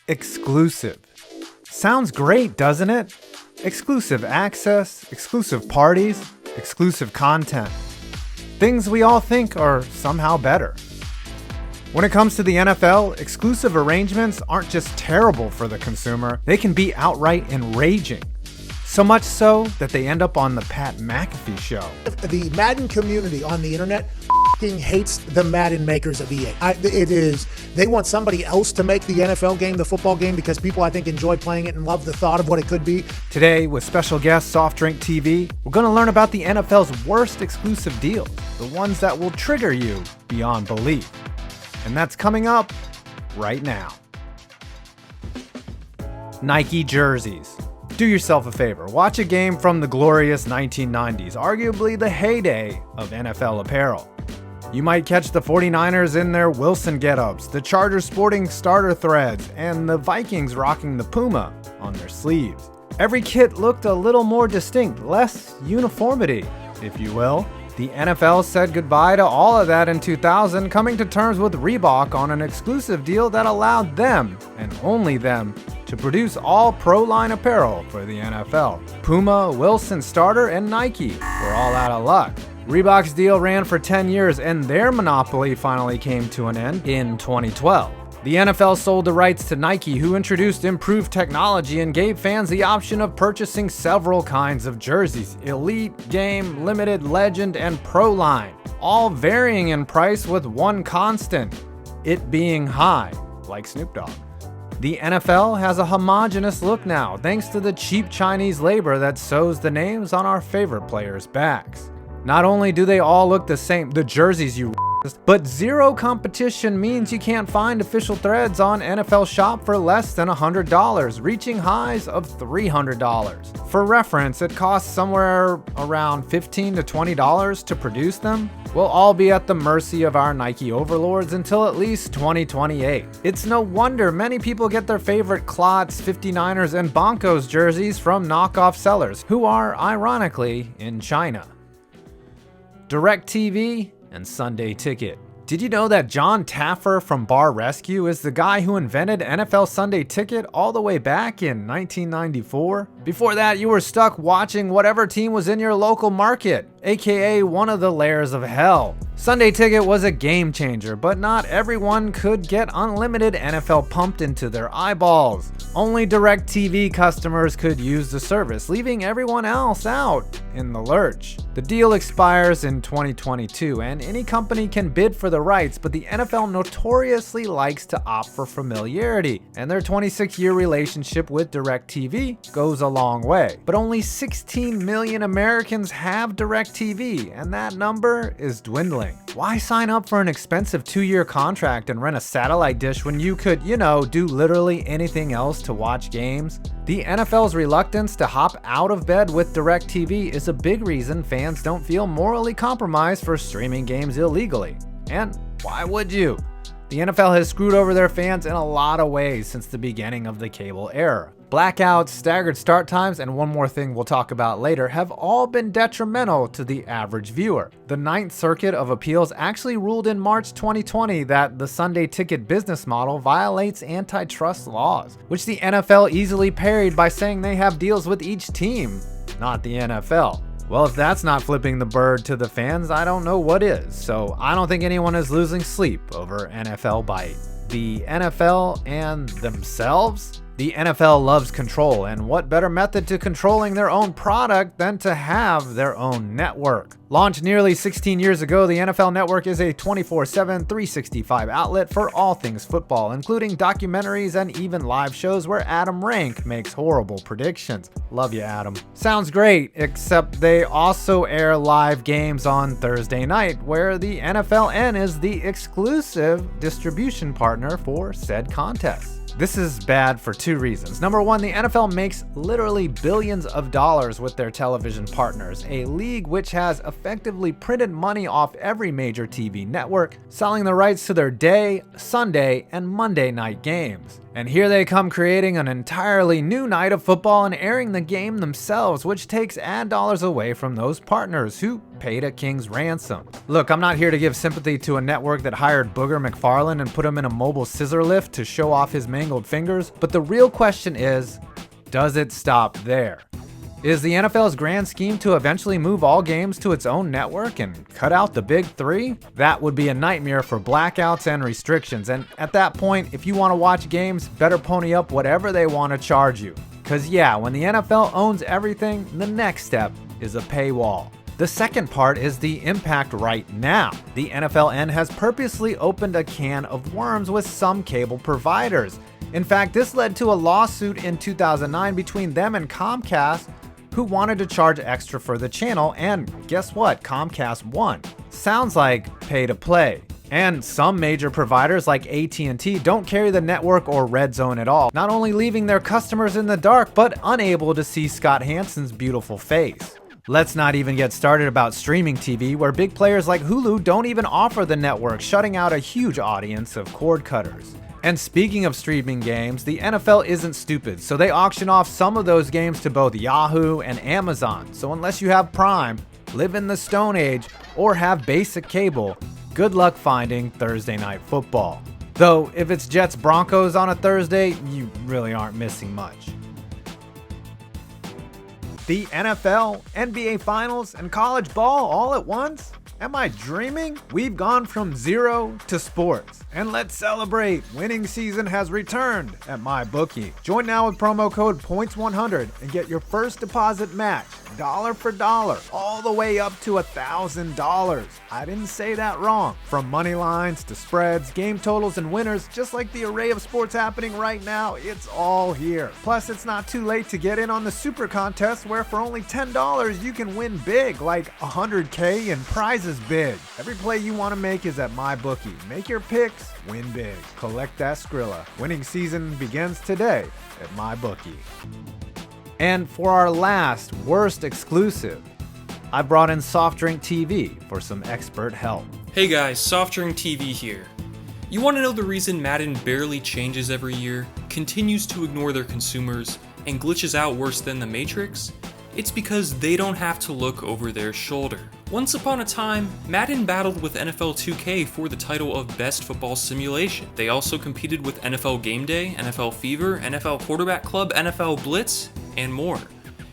Exclusive. Sounds great, doesn't it? Exclusive access, exclusive parties, exclusive content. Things we all think are somehow better. When it comes to the NFL, exclusive arrangements aren't just terrible for the consumer, they can be outright enraging. So much so that they end up on the Pat McAfee show. The Madden community on the internet hates the Madden makers of EA. They want somebody else to make the NFL game, the football game, because people, I think, enjoy playing it and love the thought of what it could be. Today, with special guest SoftdrinkTV, we're going to learn about the NFL's worst exclusive deals, the ones that will trigger you beyond belief. And that's coming up right now. Nike jerseys. Do yourself a favor, watch a game from the glorious 1990s, arguably the heyday of NFL apparel. You might catch the 49ers in their Wilson get-ups, the Chargers sporting starter threads, and the Vikings rocking the Puma on their sleeves. Every kit looked a little more distinct, less uniformity, if you will. The NFL said goodbye to all of that in 2000, coming to terms with Reebok on an exclusive deal that allowed them, and only them, to produce all pro-line apparel for the NFL. Puma, Wilson Starter, and Nike were all out of luck. Reebok's deal ran for 10 years, and their monopoly finally came to an end in 2012. The NFL sold the rights to Nike, who introduced improved technology and gave fans the option of purchasing several kinds of jerseys: Elite, Game, Limited, Legend, and Pro Line, all varying in price with one constant, it being high, like Snoop Dogg. The NFL has a homogenous look now, thanks to the cheap Chinese labor that sews the names on our favorite players' backs. Not only do they all look the same, the jerseys you but zero competition means you can't find official threads on NFL Shop for less than $100, reaching highs of $300. For reference, it costs somewhere around $15 to $20 to produce them. We'll all be at the mercy of our Nike overlords until at least 2028. It's no wonder many people get their favorite Clots, 59ers, and Broncos jerseys from knockoff sellers, who are, ironically, in China. DirecTV and Sunday Ticket. Did you know that John Taffer from Bar Rescue is the guy who invented NFL Sunday Ticket all the way back in 1994? Before that, you were stuck watching whatever team was in your local market, aka one of the layers of hell. Sunday Ticket was a game changer, but not everyone could get unlimited NFL pumped into their eyeballs. Only DirecTV customers could use the service, leaving everyone else out in the lurch. The deal expires in 2022, and any company can bid for the rights, but the NFL notoriously likes to opt for familiarity, and their 26-year relationship with DirecTV goes a long way. But only 16 million Americans have DirecTV, and that number is dwindling. Why sign up for an expensive 2-year contract and rent a satellite dish when you could, do literally anything else to watch games? The NFL's reluctance to hop out of bed with DirecTV is a big reason fans don't feel morally compromised for streaming games illegally. And why would you? The NFL has screwed over their fans in a lot of ways since the beginning of the cable era. Blackouts, staggered start times, and one more thing we'll talk about later have all been detrimental to the average viewer. The Ninth Circuit of Appeals actually ruled in March 2020 that the Sunday Ticket business model violates antitrust laws, which the NFL easily parried by saying they have deals with each team, not the NFL. Well, if that's not flipping the bird to the fans, I don't know what is. So I don't think anyone is losing sleep over NFL bite. The NFL and themselves? The NFL loves control, and what better method to controlling their own product than to have their own network? Launched nearly 16 years ago, the NFL Network is a 24/7, 365 outlet for all things football, including documentaries and even live shows where Adam Rank makes horrible predictions. Love you, Adam. Sounds great, except they also air live games on Thursday night, where the NFLN is the exclusive distribution partner for said contests. This is bad for two reasons. Number one, the NFL makes literally billions of dollars with their television partners, a league which has effectively printed money off every major TV network, selling the rights to their day, Sunday, and Monday night games. And here they come creating an entirely new night of football and airing the game themselves, which takes ad dollars away from those partners who paid a king's ransom. Look, I'm not here to give sympathy to a network that hired Booger McFarlane and put him in a mobile scissor lift to show off his mangled fingers, but the real question is, does it stop there? Is the NFL's grand scheme to eventually move all games to its own network and cut out the big three? That would be a nightmare for blackouts and restrictions, and at that point, if you want to watch games, better pony up whatever they want to charge you. Cause yeah, when the NFL owns everything, the next step is a paywall. The second part is the impact right now. The NFLN has purposely opened a can of worms with some cable providers. In fact, this led to a lawsuit in 2009 between them and COMCAST, who wanted to charge extra for the channel, and guess what? Comcast won. Sounds like pay to play. And some major providers like AT&T don't carry the network or red zone at all, not only leaving their customers in the dark, but unable to see Scott Hansen's beautiful face. Let's not even get started about streaming TV, where big players like Hulu don't even offer the network, shutting out a huge audience of cord cutters. And speaking of streaming games, the NFL isn't stupid, so they auction off some of those games to both Yahoo and Amazon. So unless you have Prime, live in the Stone Age, or have basic cable, good luck finding Thursday Night Football. Though, if it's Jets Broncos on a Thursday, you really aren't missing much. The NFL, NBA Finals, and college ball all at once? Am I dreaming? We've gone from zero to sports. And let's celebrate! Winning season has returned at MyBookie. Join now with promo code POINTS100 and get your first deposit match, dollar for dollar, all the way up to $1,000. I didn't say that wrong. From money lines to spreads, game totals, and winners, just like the array of sports happening right now, it's all here. Plus, it's not too late to get in on the super contest where for only $10 you can win big, like $100K and prizes big. Every play you want to make is at MyBookie. Make your picks, win big. Collect that Skrilla. Winning season begins today at MyBookie. And for our last worst exclusive, I brought in SoftdrinkTV for some expert help. Hey guys, SoftdrinkTV here. You want to know the reason Madden barely changes every year, continues to ignore their consumers, and glitches out worse than the Matrix? It's because they don't have to look over their shoulder. Once upon a time, Madden battled with NFL 2K for the title of Best Football Simulation. They also competed with NFL Game Day, NFL Fever, NFL Quarterback Club, NFL Blitz, and more.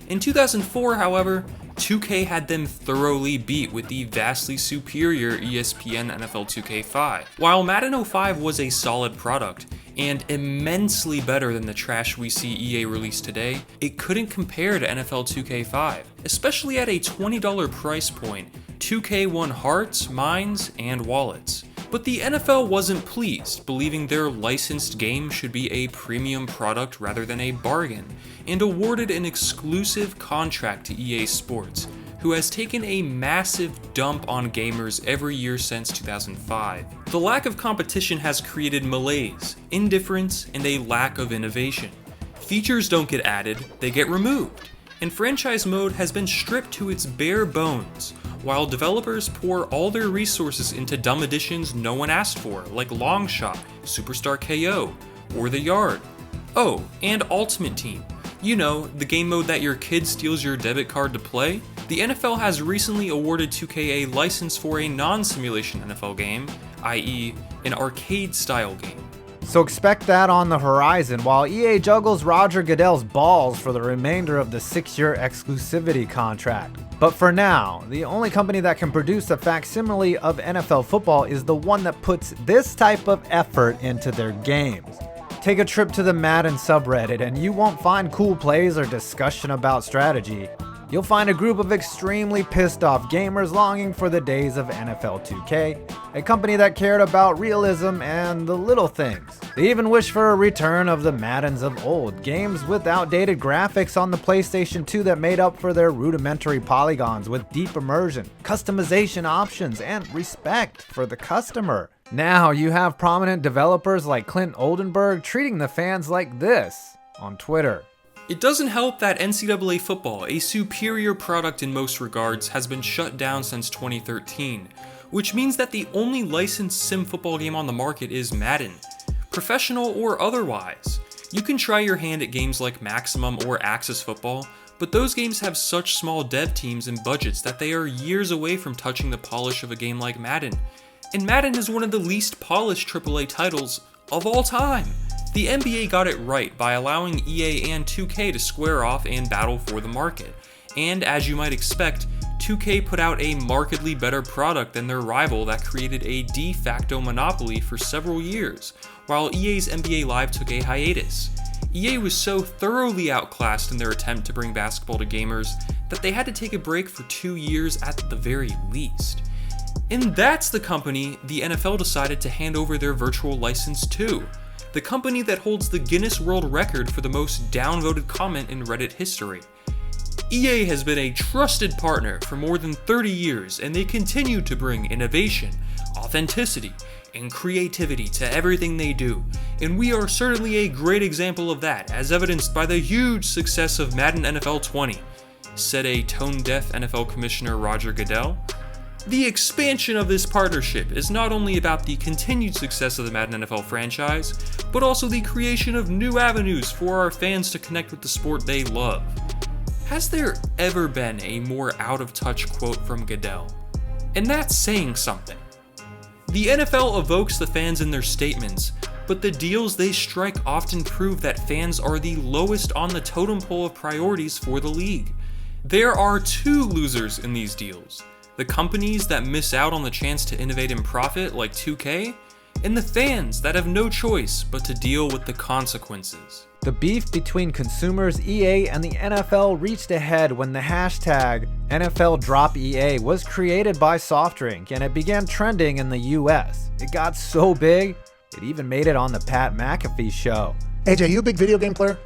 In 2004, however, 2K had them thoroughly beat with the vastly superior ESPN NFL 2K5. While Madden 05 was a solid product, and immensely better than the trash we see EA release today, it couldn't compare to NFL 2K5. Especially at a $20 price point, 2K won hearts, minds, and wallets. But the NFL wasn't pleased, believing their licensed game should be a premium product rather than a bargain, and awarded an exclusive contract to EA Sports, who has taken a massive dump on gamers every year since 2005. The lack of competition has created malaise, indifference, and a lack of innovation. Features don't get added, they get removed, and franchise mode has been stripped to its bare bones, while developers pour all their resources into dumb additions no one asked for, like Long Shot, Superstar KO, or The Yard. Oh, and Ultimate Team. You know, the game mode that your kid steals your debit card to play? The NFL has recently awarded 2K a license for a non-simulation NFL game, i.e. an arcade-style game. So expect that on the horizon while EA juggles Roger Goodell's balls for the remainder of the 6-year exclusivity contract. But for now, the only company that can produce a facsimile of NFL football is the one that puts this type of effort into their games. Take a trip to the Madden subreddit and you won't find cool plays or discussion about strategy. You'll find a group of extremely pissed off gamers longing for the days of NFL 2K, a company that cared about realism and the little things. They even wish for a return of the Maddens of old, games with outdated graphics on the PlayStation 2 that made up for their rudimentary polygons with deep immersion, customization options, and respect for the customer. Now you have prominent developers like Clint Oldenburg treating the fans like this on Twitter. It doesn't help that NCAA football, a superior product in most regards, has been shut down since 2013, which means that the only licensed sim football game on the market is Madden. professional or otherwise. You can try your hand at games like Maximum or Axis Football, but those games have such small dev teams and budgets that they are years away from touching the polish of a game like Madden. And Madden is one of the least polished AAA titles of all time. The NBA got it right by allowing EA and 2K to square off and battle for the market. And as you might expect, 2K put out a markedly better product than their rival that created a de facto monopoly for several years, while EA's NBA Live took a hiatus. EA was so thoroughly outclassed in their attempt to bring basketball to gamers that they had to take a break for 2 years at the very least. And that's the company the NFL decided to hand over their virtual license to, the company that holds the Guinness World Record for the most downvoted comment in Reddit history. EA has been a trusted partner for more than 30 years, and they continue to bring innovation, authenticity, and creativity to everything they do, and we are certainly a great example of that, as evidenced by the huge success of Madden NFL 20, said a tone-deaf NFL Commissioner Roger Goodell. The expansion of this partnership is not only about the continued success of the Madden NFL franchise, but also the creation of new avenues for our fans to connect with the sport they love. Has there ever been a more out-of-touch quote from Goodell? And that's saying something. The NFL evokes the fans in their statements, but the deals they strike often prove that fans are the lowest on the totem pole of priorities for the league. There are two losers in these deals: the companies that miss out on the chance to innovate and profit, like 2K, and the fans that have no choice but to deal with the consequences. The beef between consumers, EA, and the NFL reached a head when the hashtag NFLDROPEA was created by SoftDrink, and it began trending in the US. It got so big, it even made it on the Pat McAfee show. AJ, you a big video game player?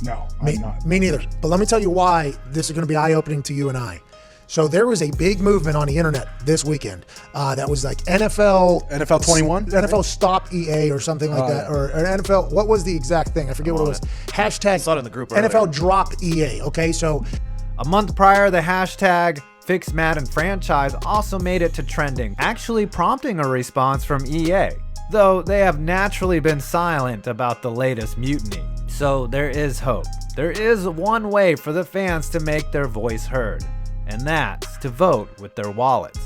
No, I'm not. Me neither. But let me tell you why this is going to be eye-opening to you and I. So there was a big movement on the internet this weekend that was like NFL 21? NFL stop EA or something like that, or NFL. What was the exact thing? I forget what it was. Hashtag saw it in the group NFL earlier. drop EA. Okay, so A month prior, the hashtag Fix Madden franchise also made it to trending, actually prompting a response from EA, though they have naturally been silent about the latest mutiny. So there is hope. There is one way for the fans to make their voice heard, and that's to vote with their wallets.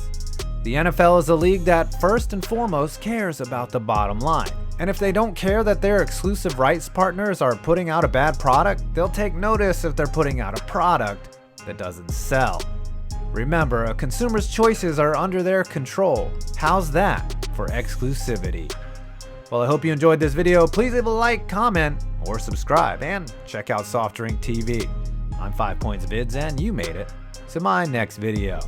The NFL is a league that first and foremost cares about the bottom line. And if they don't care that their exclusive rights partners are putting out a bad product, they'll take notice if they're putting out a product that doesn't sell. Remember, a consumer's choices are under their control. How's that for exclusivity? Well, I hope you enjoyed this video. Please leave a like, comment, or subscribe, and check out SoftdrinkTV. I'm 5 Points Vids, and you made it to my next video.